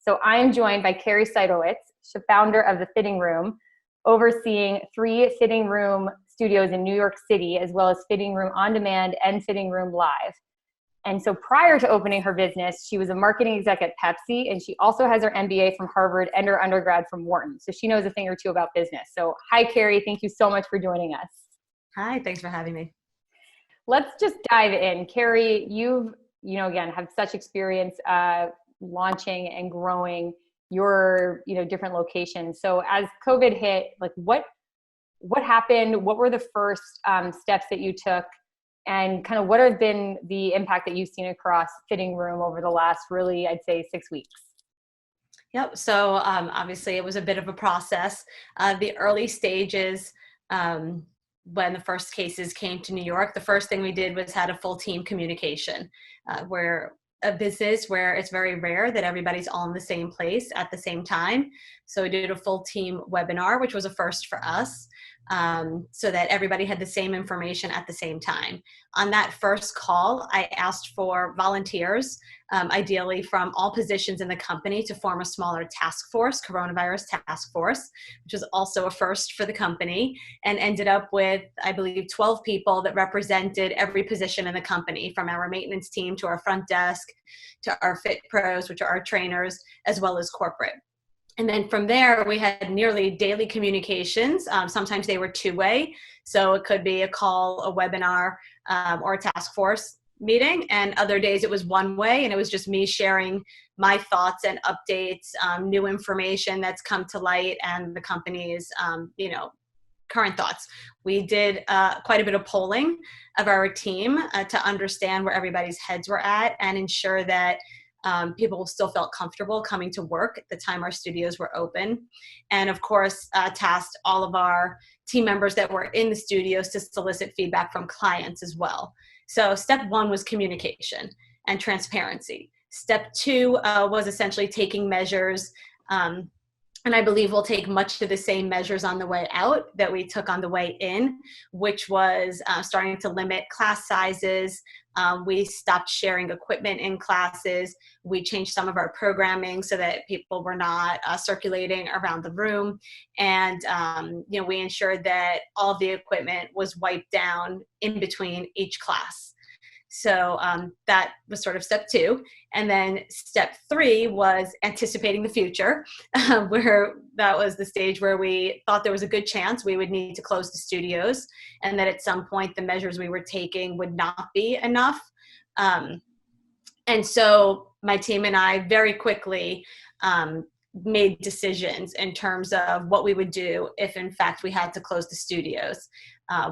So I am joined by Kari, founder of the Fhitting Room, overseeing 3 Fhitting Room studios in New York City, as well as Fhitting Room On Demand and Fhitting Room Live. And so prior to opening her business, she was a marketing exec at Pepsi, and she also has her MBA from Harvard and her undergrad from Wharton. So she knows a thing or two about business. So hi, Kari. Thank you so much for joining us. Hi, thanks for having me. Let's just dive in. Kari, you've, again, have such experience launching and growing your, different locations. So as COVID hit, like what happened? What were the first steps that you took? And kind of what have been the impact that you've seen across Fhitting Room over the last, really, I'd say 6 weeks? Yep. So obviously it was a bit of a process. The early stages, when the first cases came to New York, the first thing we did was had a full team communication. We're a business where it's very rare that everybody's all in the same place at the same time. So we did a full team webinar, which was a first for us, so that everybody had the same information at the same time. On that first call, I asked for volunteers, ideally from all positions in the company, to form a smaller task force, coronavirus task force, which was also a first for the company, and ended up with, I believe, 12 people that represented every position in the company, from our maintenance team to our front desk to our fit pros, which are our trainers, as well as corporate. And then from there, we had nearly daily communications. Sometimes they were two-way. So it could be a call, a webinar, or a task force meeting. And other days it was one way, and it was just me sharing my thoughts and updates, new information that's come to light, and the company's, current thoughts. We did quite a bit of polling of our team to understand where everybody's heads were at and ensure that people still felt comfortable coming to work at the time our studios were open. And of course, tasked all of our team members that were in the studios to solicit feedback from clients as well. So step 1 was communication and transparency. Step 2 was essentially taking measures, and I believe we'll take much of the same measures on the way out that we took on the way in, which was starting to limit class sizes. We stopped sharing equipment in classes. We changed some of our programming so that people were not circulating around the room. And, we ensured that all of the equipment was wiped down in between each class. So that was sort of step 2. And then step 3 was anticipating the future, where that was the stage where we thought there was a good chance we would need to close the studios, and that at some point the measures we were taking would not be enough. And so my team and I very quickly made decisions in terms of what we would do if in fact we had to close the studios.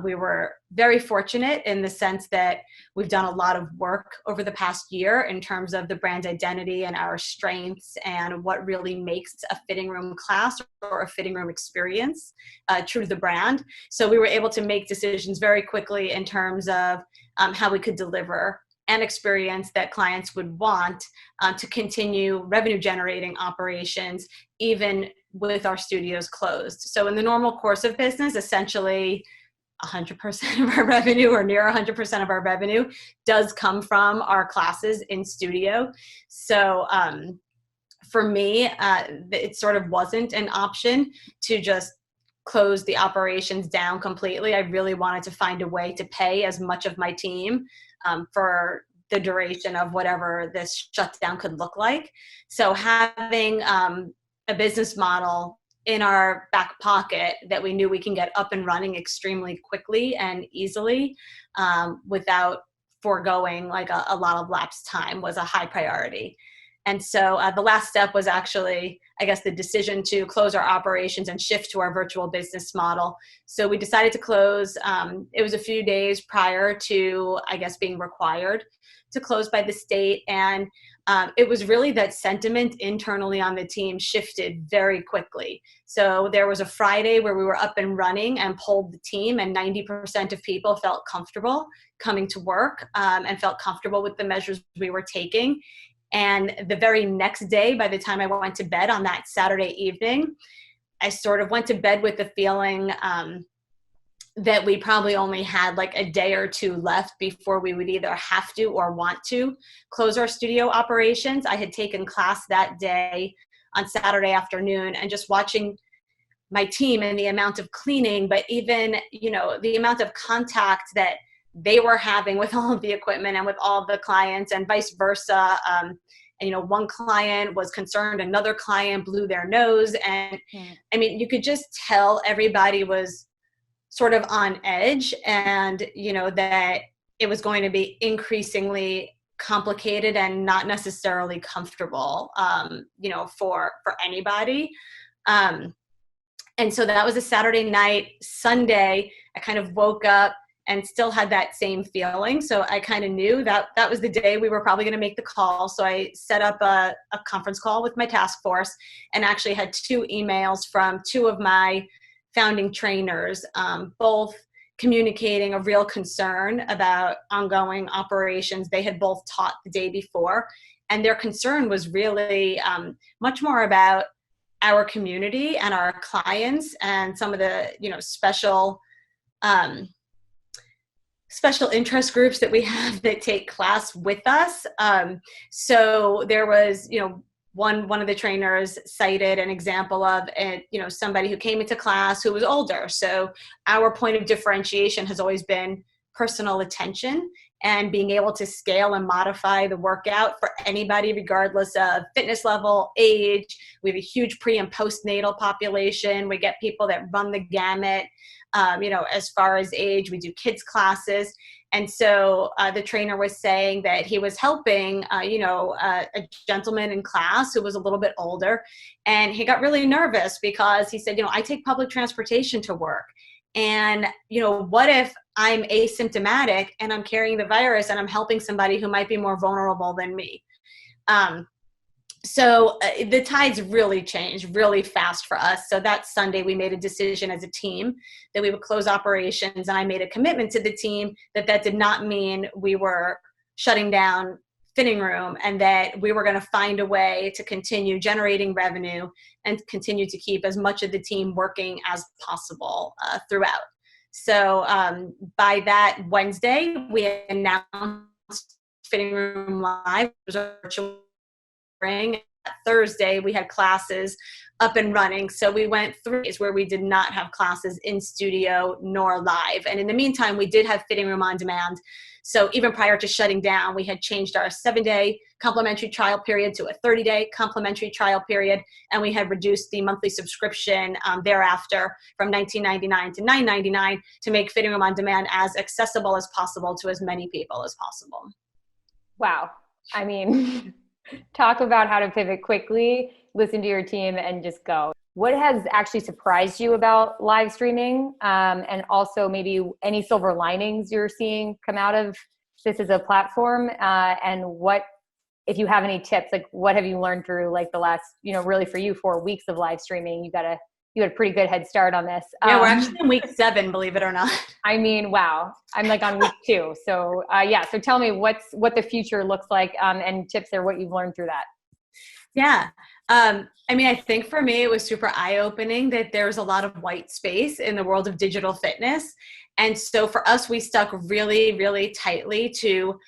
We were very fortunate in the sense that we've done a lot of work over the past year in terms of the brand identity and our strengths and what really makes a fitting room class or a fitting room experience true to the brand. So we were able to make decisions very quickly in terms of how we could deliver an experience that clients would want to continue revenue generating operations even with our studios closed. So in the normal course of business, essentially 100% of our revenue, or near 100% of our revenue, does come from our classes in studio. So for me, it sort of wasn't an option to just close the operations down completely. I really wanted to find a way to pay as much of my team for the duration of whatever this shutdown could look like. So having a business model in our back pocket that we knew we can get up and running extremely quickly and easily without foregoing like a lot of lapsed time was a high priority. And so the last step was actually, I guess, the decision to close our operations and shift to our virtual business model. So we decided to close. It was a few days prior to, I guess, being required to close by the state. And it was really that sentiment internally on the team shifted very quickly. So there was a Friday where we were up and running and polled the team, and 90% of people felt comfortable coming to work and felt comfortable with the measures we were taking. And the very next day, by the time I went to bed on that Saturday evening, I sort of went to bed with the feeling that we probably only had like a day or two left before we would either have to or want to close our studio operations. I had taken class that day on Saturday afternoon, and just watching my team and the amount of cleaning, but even, you know, the amount of contact that they were having with all of the equipment and with all of the clients, and vice versa. And, you know, one client was concerned, another client blew their nose. And I mean, you could just tell everybody was sort of on edge, and, you know, that it was going to be increasingly complicated and not necessarily comfortable, you know, for anybody. And so that was a Saturday night. Sunday, I kind of woke up and still had that same feeling. So I kind of knew that that was the day we were probably going to make the call. So I set up a conference call with my task force, and actually had 2 emails from 2 of my founding trainers, both communicating a real concern about ongoing operations. They had both taught the day before, and their concern was really much more about our community and our clients and some of the, you know, special interest groups that we have that take class with us. So there was, you know, one of the trainers cited an example of, you know, somebody who came into class who was older. So our point of differentiation has always been personal attention and being able to scale and modify the workout for anybody, regardless of fitness level, age. We have a huge pre and postnatal population. We get people that run the gamut, you know, as far as age. We do kids classes. And so the trainer was saying that he was helping, you know, a gentleman in class who was a little bit older. And he got really nervous because he said, you know, I take public transportation to work. And, you know, what if I'm asymptomatic and I'm carrying the virus and I'm helping somebody who might be more vulnerable than me? So the tides really changed really fast for us. So that Sunday we made a decision as a team that we would close operations, and I made a commitment to the team that that did not mean we were shutting down Fitting Room, and that we were going to find a way to continue generating revenue and continue to keep as much of the team working as possible throughout. So by that Wednesday, we announced Fitting Room Live. It was a virtual spring. Thursday, we had classes up and running. So we went 3 days where we did not have classes in studio nor live. And in the meantime, we did have Fitting Room on demand. So even prior to shutting down, we had changed our 7-day complimentary trial period to a 30-day complimentary trial period. And we had reduced the monthly subscription thereafter from $19.99 to $9.99 to make Fitting Room on demand as accessible as possible to as many people as possible. Wow. I mean, talk about how to pivot quickly, listen to your team, and just go. What has actually surprised you about live streaming? And also maybe any silver linings you're seeing come out of this as a platform? And what, if you have any tips, like what have you learned through like the last, you know, really for you, 4 weeks of live streaming? You had a pretty good head start on this. Yeah, we're actually in week 7, believe it or not. I mean, wow. I'm like on week 2. So yeah. So tell me what the future looks like, and tips or what you've learned through that. Yeah. I mean, I think for me, it was super eye-opening that there's a lot of white space in the world of digital fitness. And so for us, we stuck really, really tightly to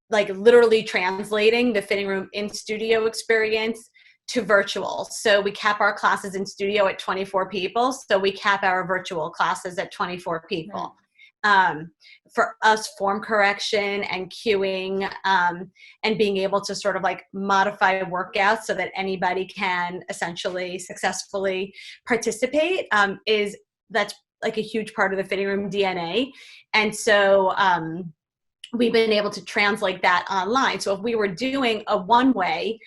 like literally translating the Fitting Room in studio experience to virtual. So we cap our classes in studio at 24 people. So we cap our virtual classes at 24 people. For us, form correction and cueing, and being able to sort of like modify workouts so that anybody can essentially successfully participate, that's like a huge part of the Fitting Room DNA. And so we've been able to translate that online. So if we were doing a one-way,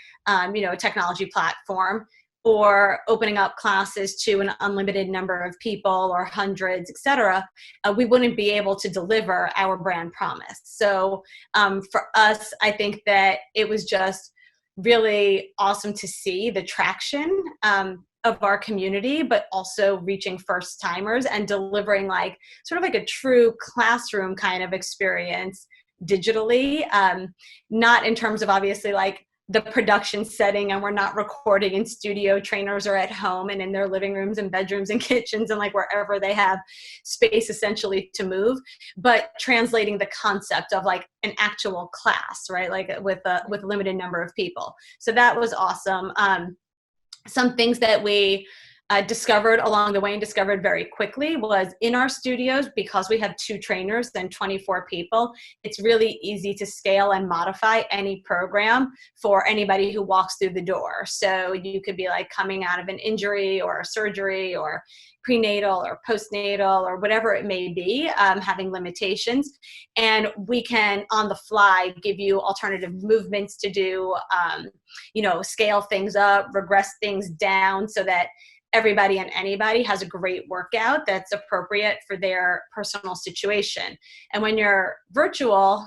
technology platform, or opening up classes to an unlimited number of people or hundreds, et cetera, we wouldn't be able to deliver our brand promise. So for us, I think that it was just really awesome to see the traction of our community, but also reaching first timers and delivering like sort of like a true classroom kind of experience digitally, not in terms of obviously like the production setting and we're not recording in studio. Trainers are at home and in their living rooms and bedrooms and kitchens and like wherever they have space essentially to move, but translating the concept of like an actual class, right? Like with a limited number of people. So that was awesome. Some things that we discovered along the way and discovered very quickly was in our studios, because we have 2 trainers and 24 people, it's really easy to scale and modify any program for anybody who walks through the door. So you could be like coming out of an injury or a surgery or prenatal or postnatal or whatever it may be, having limitations. And we can on the fly give you alternative movements to do, scale things up, regress things down so that everybody and anybody has a great workout that's appropriate for their personal situation. And when you're virtual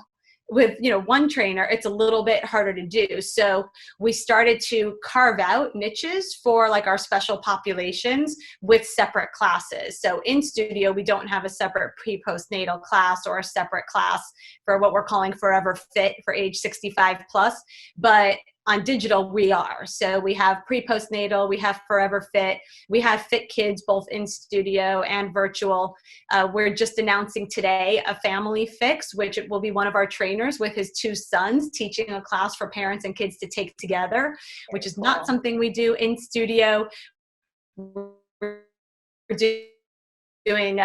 with, one trainer, it's a little bit harder to do. So we started to carve out niches for like our special populations with separate classes. So in studio, we don't have a separate pre-postnatal class or a separate class for what we're calling Forever Fit for age 65 plus, but on digital, we are. So we have pre-postnatal, we have Forever Fit, we have Fit Kids, both in studio and virtual. We're just announcing today a Family Fix, which will be one of our trainers with his 2 sons teaching a class for parents and kids to take together, which is not something we do in studio. We're doing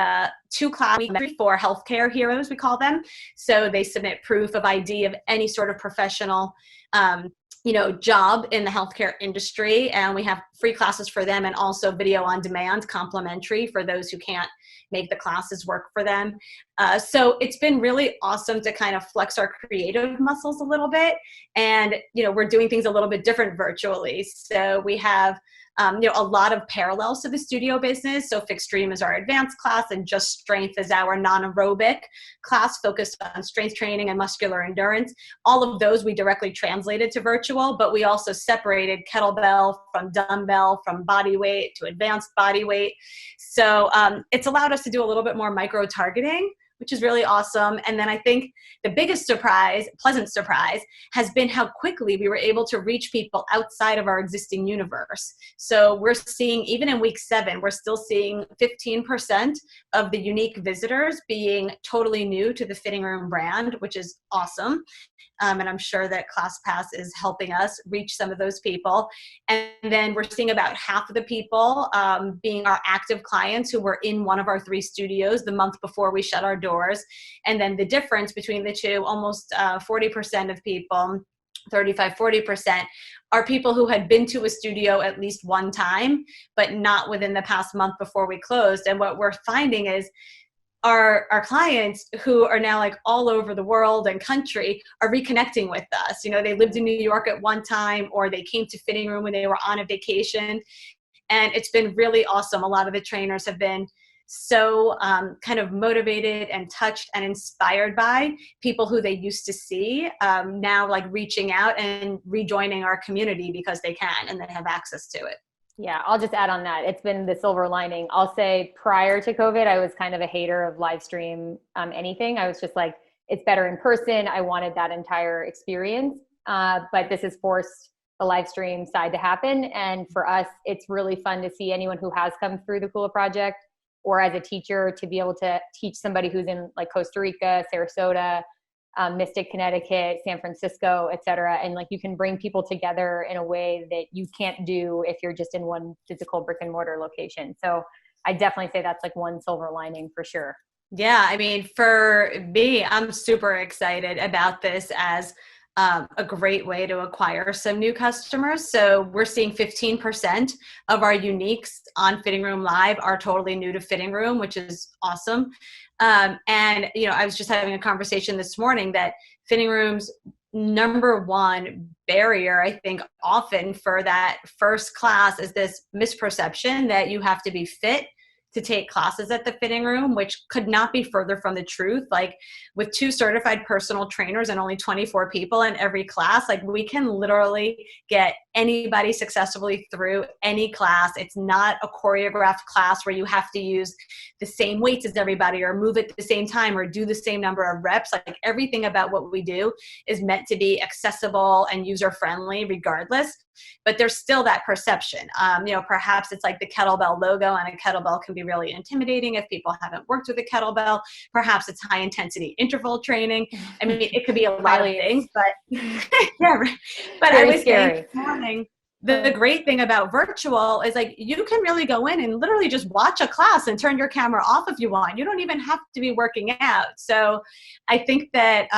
2 classes for healthcare heroes, we call them. So they submit proof of ID of any sort of professional job in the healthcare industry. And we have free classes for them and also video on demand, complimentary for those who can't make the classes work for them. So it's been really awesome to kind of flex our creative muscles a little bit. And, we're doing things a little bit different virtually. So we have a lot of parallels to the studio business. So Fixed is our advanced class and Just Strength is our non-aerobic class focused on strength training and muscular endurance. All of those we directly translated to virtual, but we also separated kettlebell from dumbbell, from body weight to advanced body weight. So it's allowed us to do a little bit more micro targeting, which is really awesome. And then I think the biggest surprise, pleasant surprise, has been how quickly we were able to reach people outside of our existing universe. So we're seeing, even in week 7, we're still seeing 15% of the unique visitors being totally new to the Fitting Room brand, which is awesome. And I'm sure that ClassPass is helping us reach some of those people. And then we're seeing about half of the people being our active clients who were in one of our 3 studios the month before we shut our doors. And then the difference between the 2, almost 40% of people, 35-40%, are people who had been to a studio at least one time, but not within the past month before we closed. And what we're finding is our clients who are now like all over the world and country are reconnecting with us. They lived in New York at one time, or they came to Fitting Room when they were on a vacation. And it's been really awesome. A lot of the trainers have been so kind of motivated and touched and inspired by people who they used to see, now like reaching out and rejoining our community because they can and they have access to it. Yeah, I'll just add on that. It's been the silver lining. I'll say prior to COVID, I was kind of a hater of live stream anything. I was just like, it's better in person. I wanted that entire experience. But this has forced the live stream side to happen. And for us, it's really fun to see anyone who has come through the Kula Project, or as a teacher to be able to teach somebody who's in like Costa Rica, Sarasota, Mystic, Connecticut, San Francisco, et cetera. And like you can bring people together in a way that you can't do if you're just in one physical brick and mortar location. So I definitely say that's like one silver lining for sure. Yeah, I mean, for me, I'm super excited about this as a great way to acquire some new customers. So we're seeing 15% of our uniques on Fitting Room Live are totally new to Fitting Room, which is awesome. And, I was just having a conversation this morning that Fitting Room's number one barrier, I think, often for that first class is this misperception that you have to be fit to take classes at the Fitting Room, which could not be further from the truth. Like with 2 certified personal trainers and only 24 people in every class, like we can literally get anybody successfully through any class. It's not a choreographed class where you have to use the same weights as everybody or move at the same time or do the same number of reps. Like everything about what we do is meant to be accessible and user-friendly regardless. But there's still that perception. Perhaps it's like the kettlebell logo, and a kettlebell can be really intimidating if people haven't worked with a kettlebell. Perhaps it's high intensity interval training. I mean, it could be a lot of things, but yeah, right. But I was saying this morning, the great thing about virtual is like you can really go in and literally just watch a class and turn your camera off if you want. You don't even have to be working out. So I think that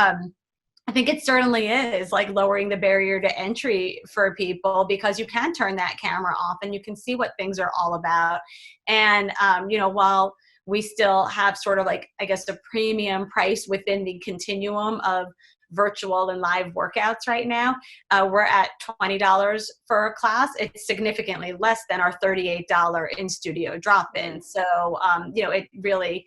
I think it certainly is like lowering the barrier to entry for people, because you can turn that camera off and you can see what things are all about. And, while we still have sort of like, I guess, the premium price within the continuum of virtual and live workouts right now, we're at $20 for a class. It's significantly less than our $38 in-studio drop-in. So, it really,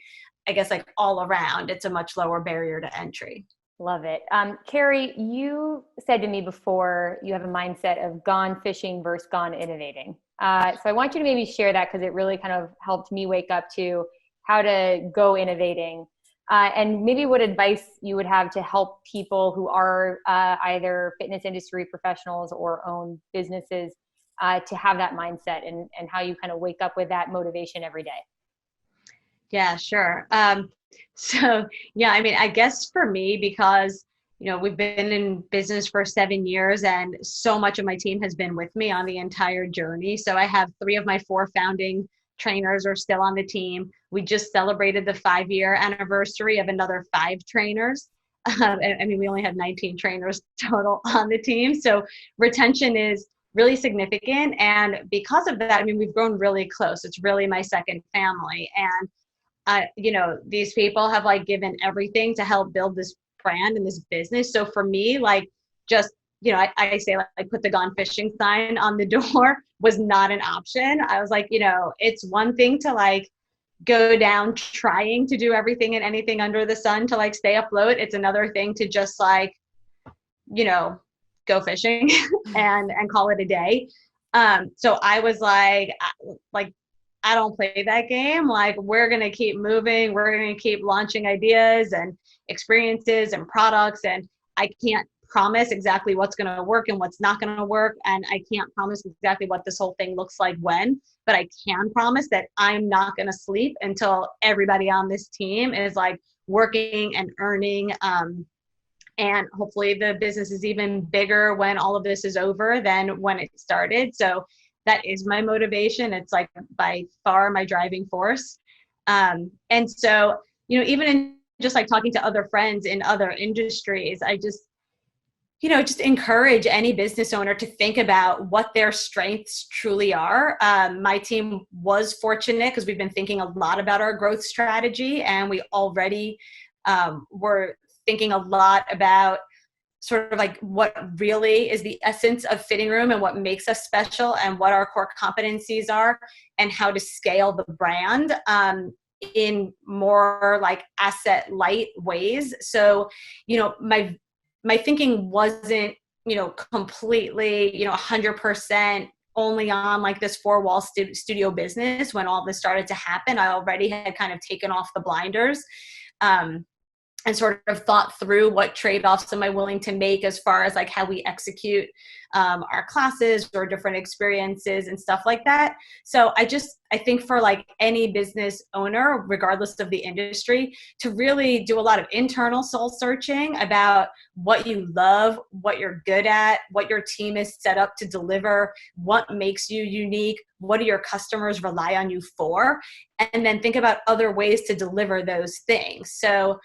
I guess, like all around, it's a much lower barrier to entry. Love it. Kari, you said to me before you have a mindset of gone fishing versus gone innovating. So I want you to maybe share that, because it really kind of helped me wake up to how to go innovating, and maybe what advice you would have to help people who are either fitness industry professionals or own businesses to have that mindset, and how you kind of wake up with that motivation every day. Yeah, sure. So yeah, I mean, I guess for me, because, we've been in business for 7 years and so much of my team has been with me on the entire journey. So I have 3 of my 4 founding trainers are still on the team. We just celebrated the 5-year anniversary of another 5 trainers. I mean, we only have 19 trainers total on the team. So retention is really significant. And because of that, I mean, we've grown really close. It's really my second family. And these people have like given everything to help build this brand and this business. So for me, like just, I say like put the gone fishing sign on the door was not an option. I was like, it's one thing to like go down trying to do everything and anything under the sun to like stay afloat. It's another thing to just like, go fishing and call it a day. So I was like, I don't play that game. Like, we're going to keep moving. We're going to keep launching ideas and experiences and products. And I can't promise exactly what's going to work and what's not going to work. And I can't promise exactly what this whole thing looks like when, but I can promise that I'm not going to sleep until everybody on this team is like working and earning. And hopefully the business is even bigger when all of this is over than when it started. So that is my motivation. It's like by far my driving force. And so, even in just like talking to other friends in other industries, I just, just encourage any business owner to think about what their strengths truly are. My team was fortunate because we've been thinking a lot about our growth strategy, and we already were thinking a lot about sort of like what really is the essence of Fhitting Room and what makes us special and what our core competencies are and how to scale the brand in more like asset light ways. So, my thinking wasn't, completely, 100% only on like this 4-wall studio business. When all this started to happen, I already had kind of taken off the blinders. And sort of thought through what trade-offs am I willing to make as far as like how we execute our classes or different experiences and stuff like that. So I think for like any business owner, regardless of the industry, to really do a lot of internal soul searching about what you love, what you're good at, what your team is set up to deliver, what makes you unique, what do your customers rely on you for, and then think about other ways to deliver those things. So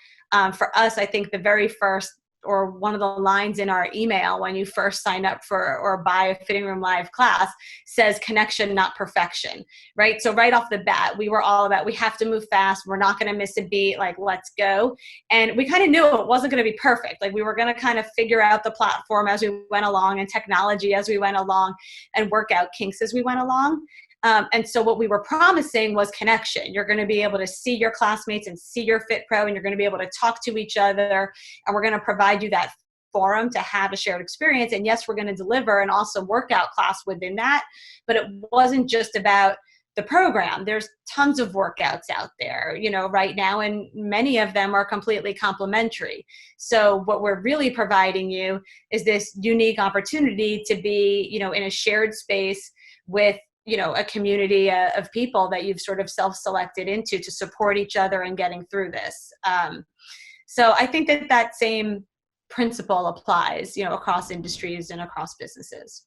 for us, I think the very first or one of the lines in our email when you first sign up for or buy a Fhitting Room Live class says connection, not perfection, right? So right off the bat, we were all about, we have to move fast. We're not going to miss a beat. Like, let's go. And we kind of knew it wasn't going to be perfect. Like, we were going to kind of figure out the platform as we went along and technology as we went along and work out kinks as we went along. And so what we were promising was connection. You're going to be able to see your classmates and see your Fit Pro, and you're going to be able to talk to each other, and we're going to provide you that forum to have a shared experience. And yes, we're going to deliver an awesome workout class within that, but it wasn't just about the program. There's tons of workouts out there, right now, and many of them are completely complementary. So what we're really providing you is this unique opportunity to be, in a shared space with, a community of people that you've sort of self-selected into to support each other in getting through this. So I think that same principle applies, across industries and across businesses.